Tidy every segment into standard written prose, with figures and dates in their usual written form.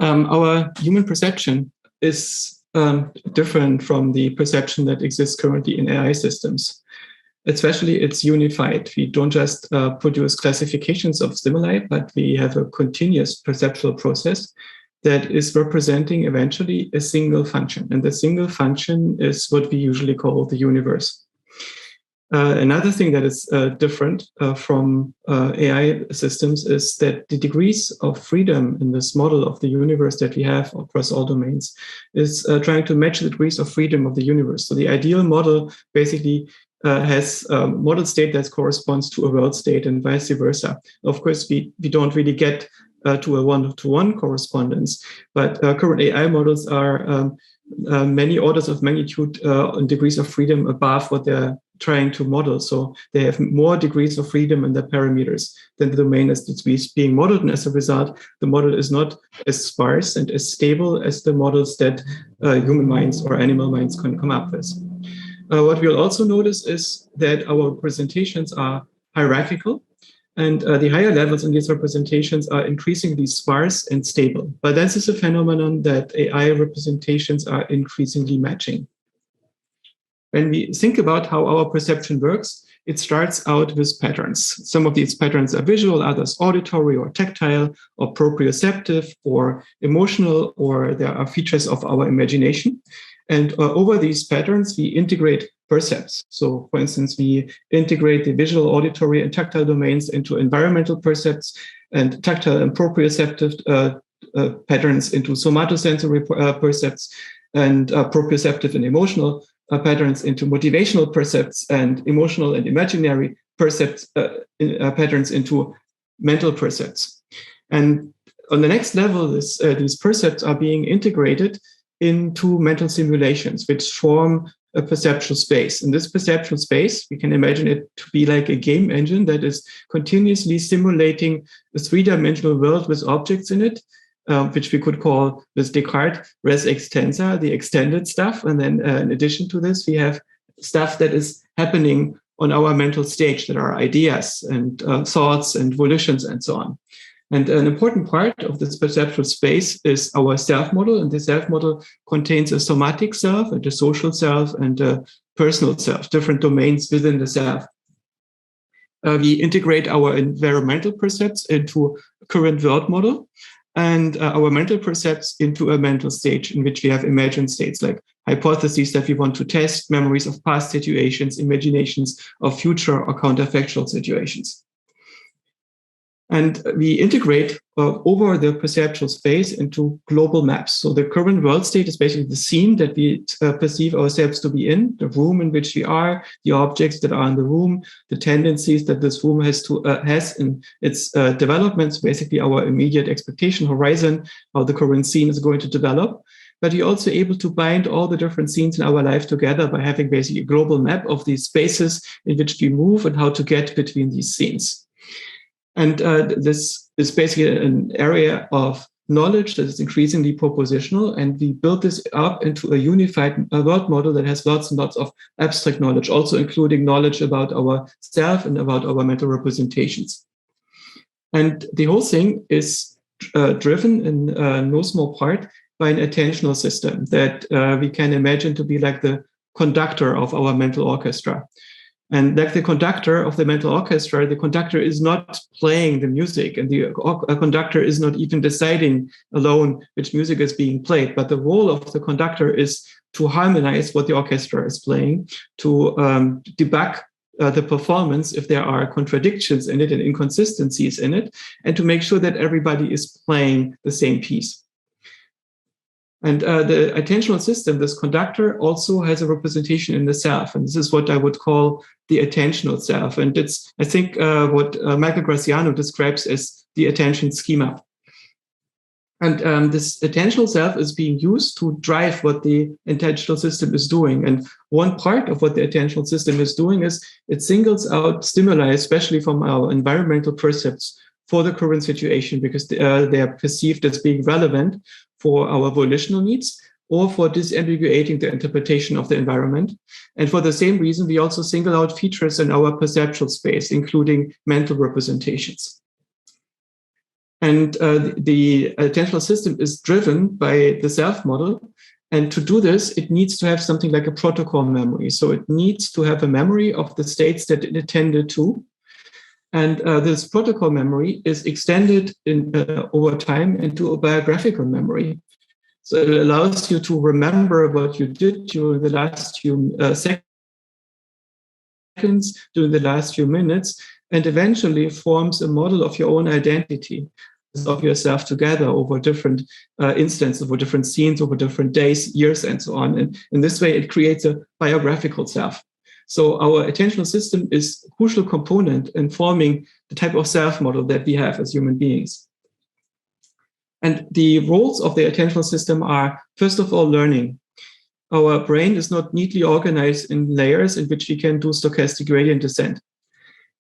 Our human perception is different from the perception that exists currently in AI systems. Especially, it's unified. We don't just produce classifications of stimuli, but we have a continuous perceptual process that is representing eventually a single function. And the single function is what we usually call the universe. Another thing that is different from AI systems is that the degrees of freedom in this model of the universe that we have across all domains is trying to match the degrees of freedom of the universe. So the ideal model basically has a model state that corresponds to a world state and vice versa. Of course, we don't really get to a one-to-one correspondence, but current AI models are many orders of magnitude in degrees of freedom above what they're trying to model. So they have more degrees of freedom in their parameters than the domain as it's being modeled. And as a result, the model is not as sparse and as stable as the models that human minds or animal minds can come up with. What we'll also notice is that our representations are hierarchical, and the higher levels in these representations are increasingly sparse and stable. But this is a phenomenon that AI representations are increasingly matching. When we think about how our perception works, it starts out with patterns. Some of these patterns are visual, others auditory or tactile or proprioceptive or emotional, or there are features of our imagination. And over these patterns, we integrate percepts. So, for instance, we integrate the visual, auditory, and tactile domains into environmental percepts, and tactile and proprioceptive patterns into somatosensory percepts, and proprioceptive and emotional patterns into motivational percepts, and emotional and imaginary percepts patterns into mental percepts. And on the next level, these percepts are being integrated into mental simulations, which form a perceptual space. In this perceptual space, we can imagine it to be like a game engine that is continuously simulating a three-dimensional world with objects in it, which we could call, with Descartes, res extensa, the extended stuff. And then in addition to this, we have stuff that is happening on our mental stage, that are ideas and thoughts and volitions and so on. And an important part of this perceptual space is our self model. And the self model contains a somatic self and a social self and a personal self, different domains within the self. We integrate our environmental percepts into a current world model, and our mental percepts into a mental stage in which we have imagined states like hypotheses that we want to test, memories of past situations, imaginations of future or counterfactual situations. And we integrate over the perceptual space into global maps. So the current world state is basically the scene that we perceive ourselves to be in, the room in which we are, the objects that are in the room, the tendencies that this room has in its developments, basically our immediate expectation horizon, how the current scene is going to develop. But we're also able to bind all the different scenes in our life together by having basically a global map of these spaces in which we move and how to get between these scenes. And this is basically an area of knowledge that is increasingly propositional. And we build this up into a unified world model that has lots and lots of abstract knowledge, also including knowledge about ourself and about our mental representations. And the whole thing is driven in no small part by an attentional system that we can imagine to be like the conductor of our mental orchestra. And like the conductor of the mental orchestra, the conductor is not playing the music, and the conductor is not even deciding alone which music is being played. But the role of the conductor is to harmonize what the orchestra is playing, to debug the performance if there are contradictions in it and inconsistencies in it, and to make sure that everybody is playing the same piece. And the attentional system, this conductor, also has a representation in the self. And this is what I would call the attentional self. And it's, I think, what Michael Graziano describes as the attention schema. And this attentional self is being used to drive what the attentional system is doing. And one part of what the attentional system is doing is it singles out stimuli, especially from our environmental percepts, for the current situation, because they are perceived as being relevant for our volitional needs or for disambiguating the interpretation of the environment. And for the same reason, we also single out features in our perceptual space, including mental representations. And the attentional system is driven by the self model. And to do this, it needs to have something like a protocol memory. So it needs to have a memory of the states that it attended to. And this protocol memory is extended over time into a biographical memory. So it allows you to remember what you did during the last few seconds, during the last few minutes, and eventually forms a model of your own identity, of yourself together over different instances, over different scenes, over different days, years, and so on. And in this way, it creates a biographical self. So our attentional system is a crucial component in forming the type of self model that we have as human beings. And the roles of the attentional system are, first of all, learning. Our brain is not neatly organized in layers in which we can do stochastic gradient descent.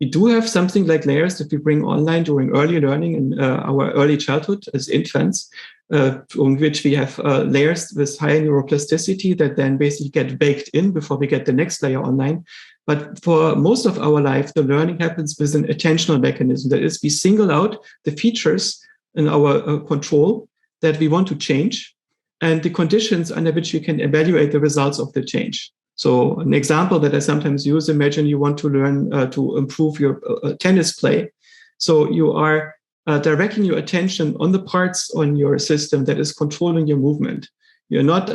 We do have something like layers that we bring online during early learning in our early childhood as infants, on which we have layers with high neuroplasticity that then basically get baked in before we get the next layer online. But for most of our life, the learning happens with an attentional mechanism. That is, we single out the features in our control that we want to change and the conditions under which we can evaluate the results of the change. So an example that I sometimes use, imagine you want to learn to improve your tennis play. So you are directing your attention on the parts on your system that is controlling your movement. You're not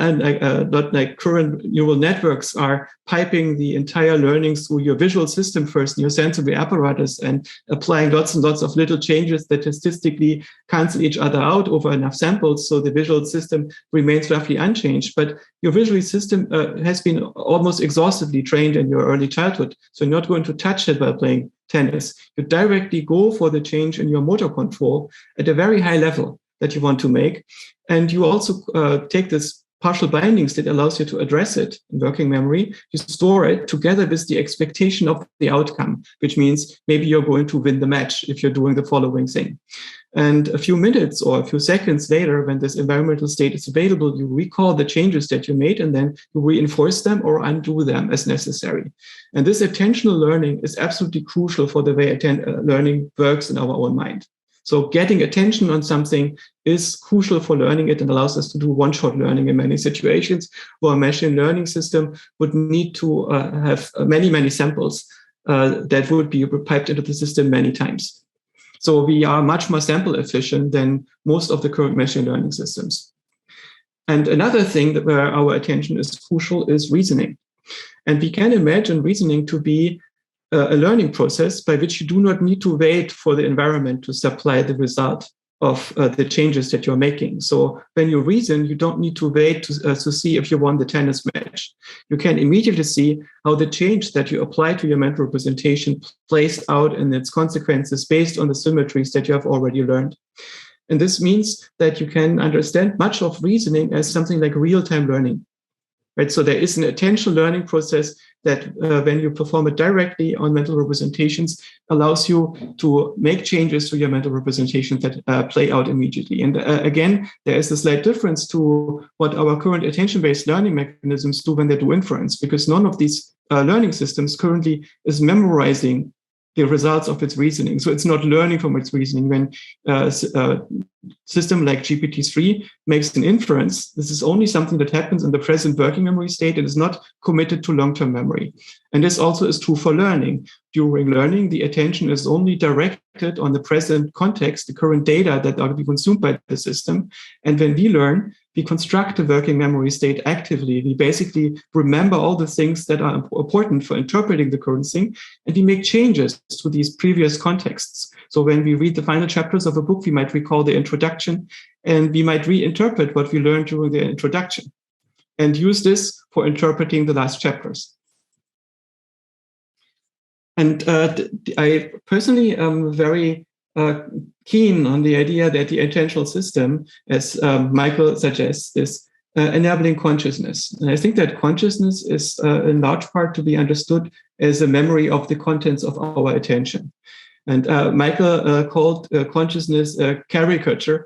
like current neural networks are piping the entire learning through your visual system first, your sensory apparatus, and applying lots and lots of little changes that statistically cancel each other out over enough samples. So the visual system remains roughly unchanged. But your visual system has been almost exhaustively trained in your early childhood. So you're not going to touch it while playing tennis. You directly go for the change in your motor control at a very high level that you want to make. And you also take this partial bindings that allows you to address it in working memory. You store it together with the expectation of the outcome, which means maybe you're going to win the match if you're doing the following thing. And a few minutes or a few seconds later, when this environmental state is available, you recall the changes that you made and then you reinforce them or undo them as necessary. And this attentional learning is absolutely crucial for the way learning works in our own mind. So getting attention on something is crucial for learning it and allows us to do one-shot learning in many situations where a machine learning system would need to have many, many samples that would be piped into the system many times. So we are much more sample efficient than most of the current machine learning systems. And another thing that where our attention is crucial is reasoning. And we can imagine reasoning to be a learning process by which you do not need to wait for the environment to supply the result of the changes that you're making. So when you reason, you don't need to wait to see if you won the tennis match. You can immediately see how the change that you apply to your mental representation plays out in its consequences based on the symmetries that you have already learned. And this means that you can understand much of reasoning as something like real-time learning. Right? So there is an attentional learning process that when you perform it directly on mental representations, allows you to make changes to your mental representations that play out immediately. And again, there is a slight difference to what our current attention-based learning mechanisms do when they do inference, because none of these learning systems currently is memorizing the results of its reasoning. So it's not learning from its reasoning. When a system like GPT-3 makes an inference, this is only something that happens in the present working memory state. It is not committed to long-term memory. And this also is true for learning. During learning, the attention is only directed on the present context, the current data that are being consumed by the system. And when we learn, we construct the working memory state actively. We basically remember all the things that are important for interpreting the current thing, and we make changes to these previous contexts. So when we read the final chapters of a book, we might recall the introduction, and we might reinterpret what we learned during the introduction and use this for interpreting the last chapters. And I personally am very keen on the idea that the attentional system, as Michael suggests, is enabling consciousness. And I think that consciousness is in large part to be understood as a memory of the contents of our attention. And Michael called consciousness a caricature.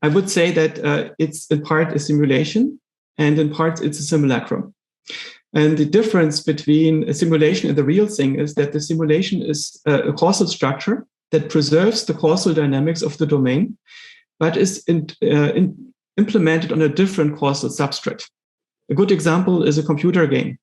I would say that it's in part a simulation, and in part it's a simulacrum. And the difference between a simulation and the real thing is that the simulation is a causal structure that preserves the causal dynamics of the domain, but is implemented on a different causal substrate. A good example is a computer game.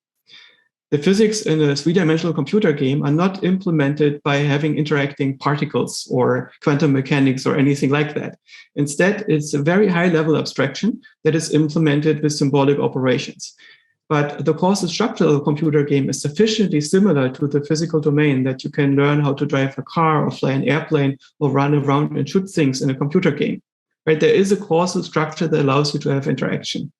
The physics in a three-dimensional computer game are not implemented by having interacting particles or quantum mechanics or anything like that. Instead, it's a very high-level abstraction that is implemented with symbolic operations. But the causal structure of a computer game is sufficiently similar to the physical domain that you can learn how to drive a car or fly an airplane or run around and shoot things in a computer game. Right? There is a causal structure that allows you to have interaction.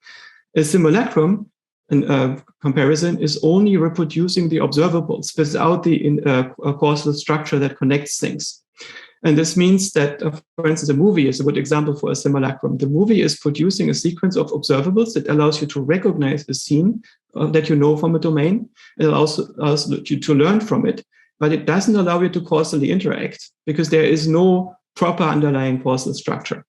A simulacrum, in comparison, is only reproducing the observables without the causal structure that connects things. And this means that, for instance, a movie is a good example for a simulacrum. The movie is producing a sequence of observables that allows you to recognize a scene that you know from a domain. It allows you to learn from it, but it doesn't allow you to causally interact because there is no proper underlying causal structure.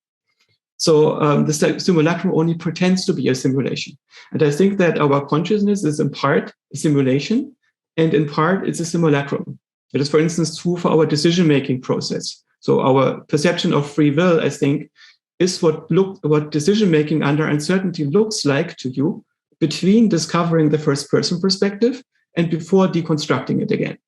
So the simulacrum only pretends to be a simulation. And I think that our consciousness is in part a simulation, and in part it's a simulacrum. It is, for instance, true for our decision-making process. So our perception of free will, I think, is what decision-making under uncertainty looks like to you between discovering the first-person perspective and before deconstructing it again.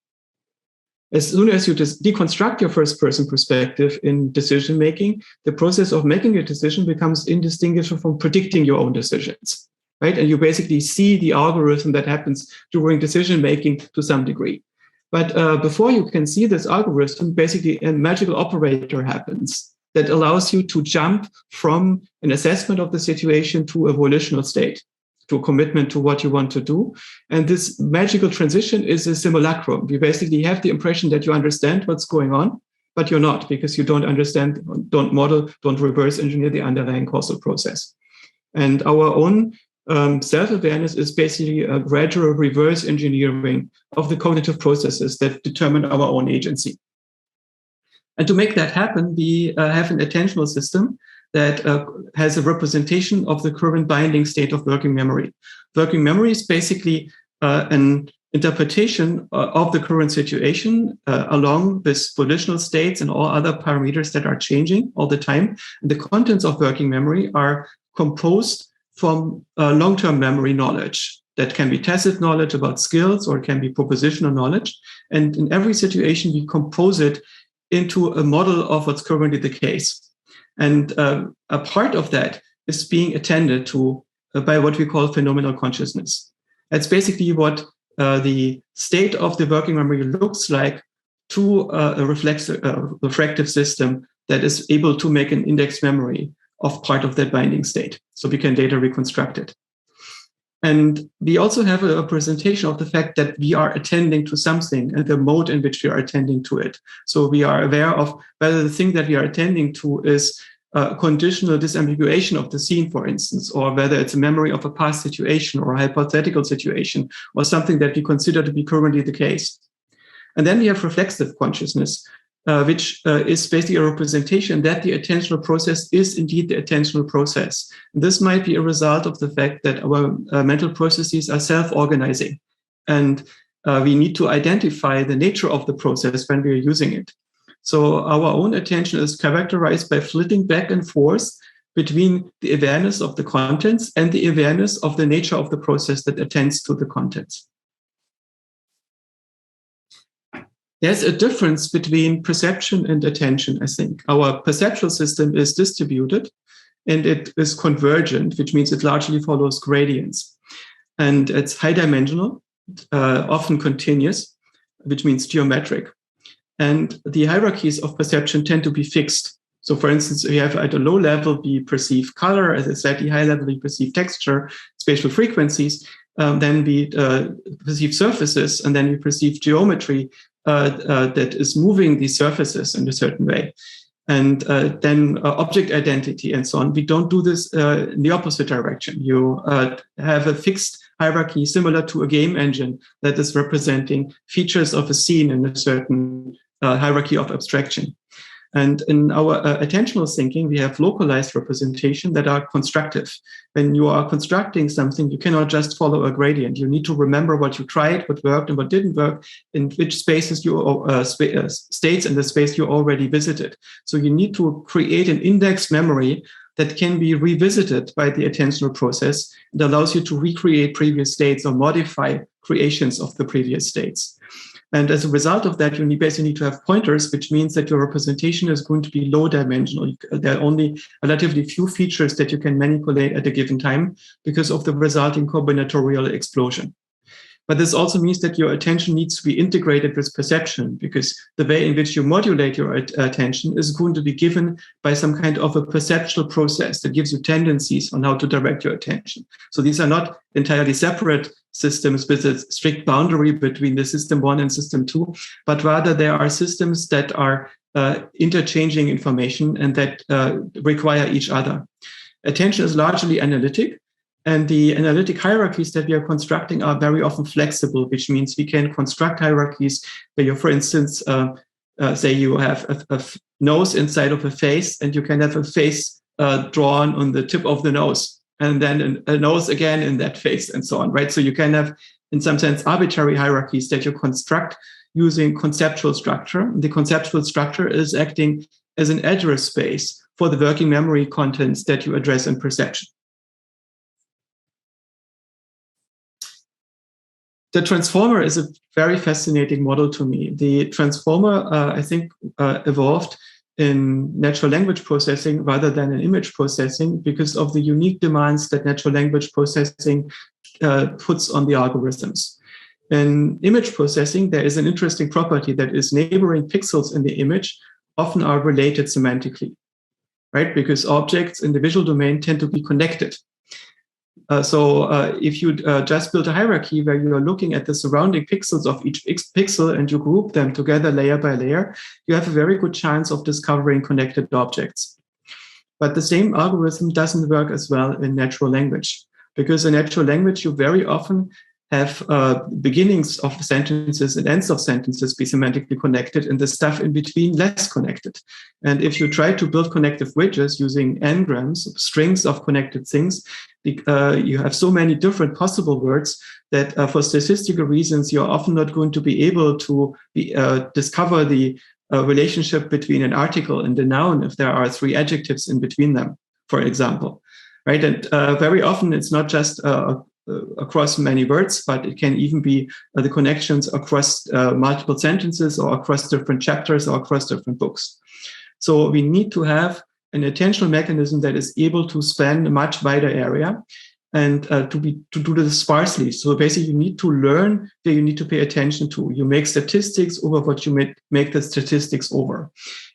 As soon as you just deconstruct your first-person perspective in decision-making, the process of making a decision becomes indistinguishable from predicting your own decisions, right? And you basically see the algorithm that happens during decision-making to some degree. But before you can see this algorithm, basically a magical operator happens that allows you to jump from an assessment of the situation to a volitional state, to a commitment to what you want to do. And this magical transition is a simulacrum. You basically have the impression that you understand what's going on, but you're not, because you don't understand, don't model, don't reverse engineer the underlying causal process. And our own self-awareness is basically a gradual reverse engineering of the cognitive processes that determine our own agency. And to make that happen, we have an attentional system that has a representation of the current binding state of working memory. Working memory is basically an interpretation of the current situation along with volitional states and all other parameters that are changing all the time. And the contents of working memory are composed from long-term memory knowledge. That can be tacit knowledge about skills, or it can be propositional knowledge. And in every situation, we compose it into a model of what's currently the case. And a part of that is being attended to by what we call phenomenal consciousness. That's basically what the state of the working memory looks like to a reflective system that is able to make an index memory of part of that binding state. So we can data reconstruct it. And we also have a representation of the fact that we are attending to something and the mode in which we are attending to it. So we are aware of whether the thing that we are attending to is a conditional disambiguation of the scene, for instance, or whether it's a memory of a past situation or a hypothetical situation or something that we consider to be currently the case. And then we have reflexive consciousness, which is basically a representation that the attentional process is indeed the attentional process. And this might be a result of the fact that our mental processes are self-organizing. And we need to identify the nature of the process when we are using it. So our own attention is characterized by flitting back and forth between the awareness of the contents and the awareness of the nature of the process that attends to the contents. There's a difference between perception and attention, I think. Our perceptual system is distributed and it is convergent, which means it largely follows gradients. And it's high dimensional, often continuous, which means geometric. And the hierarchies of perception tend to be fixed. So for instance, we have at a low level, we perceive color, at a slightly high level, we perceive texture, spatial frequencies, then we perceive surfaces, and then we perceive geometry that is moving these surfaces in a certain way. And then object identity and so on. We don't do this in the opposite direction. You have a fixed hierarchy similar to a game engine that is representing features of a scene in a certain hierarchy of abstraction. And in our attentional thinking, we have localized representation that are constructive. When you are constructing something, you cannot just follow a gradient. You need to remember what you tried, what worked, and what didn't work, in which spaces states in the space you already visited. So you need to create an index memory that can be revisited by the attentional process. It allows you to recreate previous states or modify creations of the previous states. And as a result of that, you basically need to have pointers, which means that your representation is going to be low dimensional. There are only relatively few features that you can manipulate at a given time because of the resulting combinatorial explosion. But this also means that your attention needs to be integrated with perception, because the way in which you modulate your attention is going to be given by some kind of a perceptual process that gives you tendencies on how to direct your attention. So these are not entirely separate systems with a strict boundary between the system 1 and system 2, but rather there are systems that are interchanging information and that require each other. Attention is largely analytic. And the analytic hierarchies that we are constructing are very often flexible, which means we can construct hierarchies where you, for instance, say you have a nose inside of a face, and you can have a face drawn on the tip of the nose, and then a nose again in that face, and so on, right? So you can have, in some sense, arbitrary hierarchies that you construct using conceptual structure. The conceptual structure is acting as an address space for the working memory contents that you address in perception. The transformer is a very fascinating model to me. The transformer, I think, evolved in natural language processing rather than in image processing because of the unique demands that natural language processing puts on the algorithms. In image processing, there is an interesting property that is neighboring pixels in the image often are related semantically, right? Because objects in the visual domain tend to be connected. So if you just build a hierarchy where you are looking at the surrounding pixels of each pixel and you group them together layer by layer, you have a very good chance of discovering connected objects. But the same algorithm doesn't work as well in natural language, because in natural language, you very often have beginnings of sentences and ends of sentences be semantically connected and the stuff in between less connected. And if you try to build connective bridges using n-grams, strings of connected things, you have so many different possible words that for statistical reasons, you're often not going to be able to discover the relationship between an article and a noun if there are 3 adjectives in between them, for example. Right? And very often it's not just across many words, but it can even be the connections across multiple sentences or across different chapters or across different books. So we need to have an attentional mechanism that is able to span a much wider area and to do this sparsely. So basically you need to learn where you need to pay attention to. You make statistics over what you make the statistics over.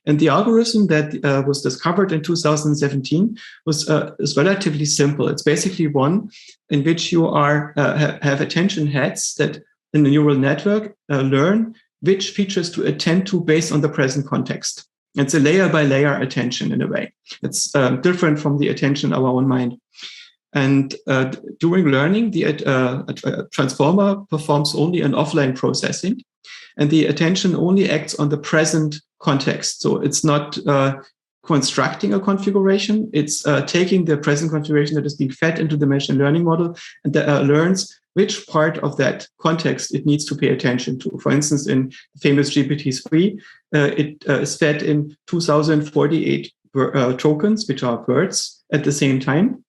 And the algorithm that was discovered in 2017 is relatively simple. It's basically one in which you have attention heads that in the neural network learn which features to attend to based on the present context. It's a layer by layer attention in a way. It's different from the attention in our own mind. And during learning, the transformer performs only an offline processing, and the attention only acts on the present context. So it's not constructing a configuration. It's taking the present configuration that is being fed into the machine learning model and learns which part of that context it needs to pay attention to. For instance, in the famous GPT-3, it is fed in 2048 tokens, which are words at the same time.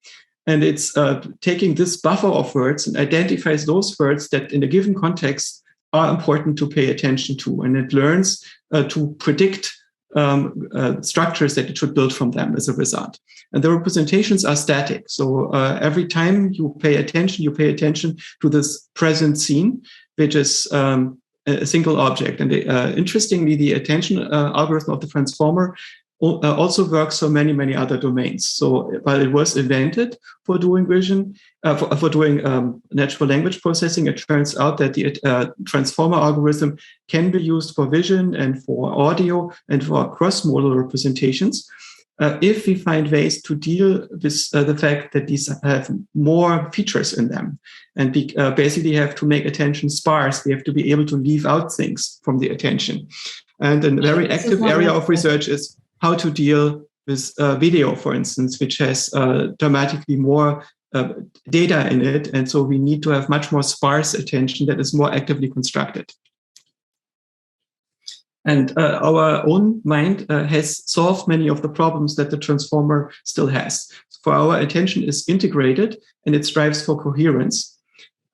And it's taking this buffer of words and identifies those words that in a given context are important to pay attention to. And it learns to predict structures that it should build from them as a result. And the representations are static. So every time you pay attention to this present scene, which is a single object. And interestingly, the attention algorithm of the transformer also works for many, many other domains. So while it was invented for doing vision, for doing natural language processing, it turns out that the transformer algorithm can be used for vision and for audio and for cross-modal representations if we find ways to deal with the fact that these have more features in them. And we basically have to make attention sparse. We have to be able to leave out things from the attention. And a very active area of research is how to deal with video, for instance, which has dramatically more data in it. And so we need to have much more sparse attention that is more actively constructed. And our own mind has solved many of the problems that the transformer still has. For our attention is integrated and it strives for coherence.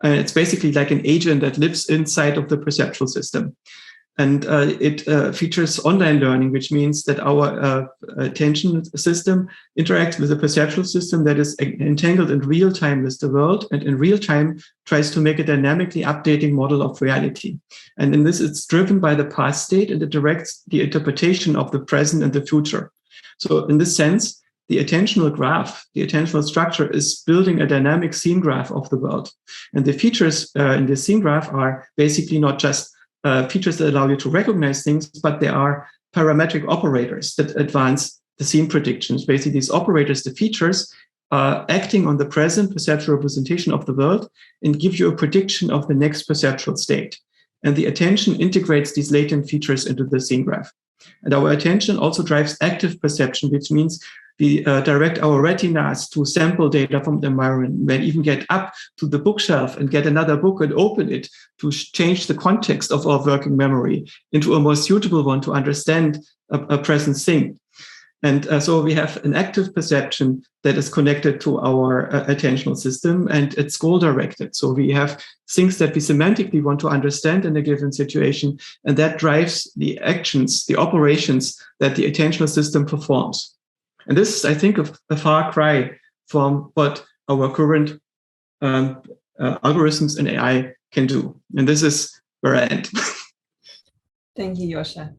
It's basically like an agent that lives inside of the perceptual system. And it features online learning, which means that our attention system interacts with a perceptual system that is entangled in real time with the world, and in real time tries to make a dynamically updating model of reality. And in this, it's driven by the past state, and it directs the interpretation of the present and the future. So in this sense, the attentional graph, the attentional structure is building a dynamic scene graph of the world. And the features in the scene graph are basically not just features that allow you to recognize things, but they are parametric operators that advance the scene predictions. Basically, these operators, the features, are acting on the present perceptual representation of the world and give you a prediction of the next perceptual state. And the attention integrates these latent features into the scene graph. And our attention also drives active perception, which means we direct our retinas to sample data from the environment, and even get up to the bookshelf and get another book and open it to change the context of our working memory into a more suitable one to understand a present thing. And so we have an active perception that is connected to our attentional system, and it's goal-directed. So we have things that we semantically want to understand in a given situation, and that drives the actions, the operations that the attentional system performs. And this is, I think, a far cry from what our current algorithms and AI can do. And this is where I end. Thank you, Joscha.